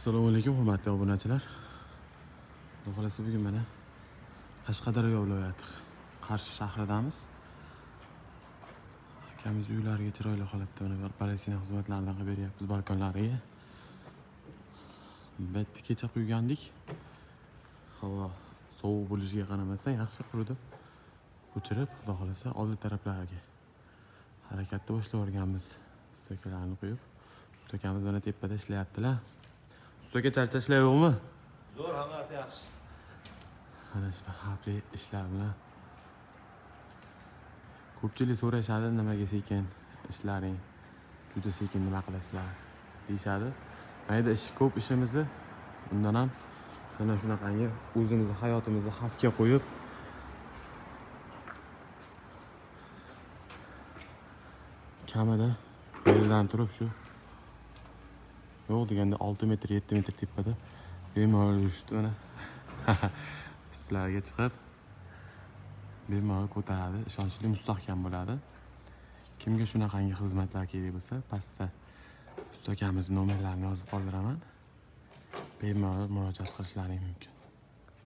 Assalomu alaykum hurmatli obunachilar. Xohlasa bugun mana Qashqadaryo viloyati Qarshi shahridamiz. Akamiz uylariga chiroyli holatda mana palestina xizmatlaridan qilib beryapmiz balkonlariga. Bitta kecha quygandik. Havo sovuq bo'lishiga qaramasdan yaxshi qurdi. Ko'chirib, xudo xolasa oldi taraflariga harakatni boshlab yuborganmiz. Stokalarni qo'yib, stokamiz mana tepada ishlayaptilar. Stoka charchashlar yo'qmi? Zo'r, hammasi yaxshi. Mana shu xavfli ishlar bilan ko'pchilik so'rashadi, nimaga sekin ishlaring, juda sekin nima qilasizlar deyishadi. Mayda ish ko'p ishimizni undan ham mana shunaqangi o'zimizni hayotimizni xavfga qo'yib kamida yerdan turib shu yo'q deganda 6 metr 7 metr tepada bemalol yurishdi mana sizlarga chiqib bemalol ko'taradi, ishonchli mustahkam bo'ladi. Kimga shunaqangi xizmatlar kerak bo'lsa, pastda stokamiz nomerlarini yozib qoldiraman. Bemalol murojaat qilishlaring mumkin.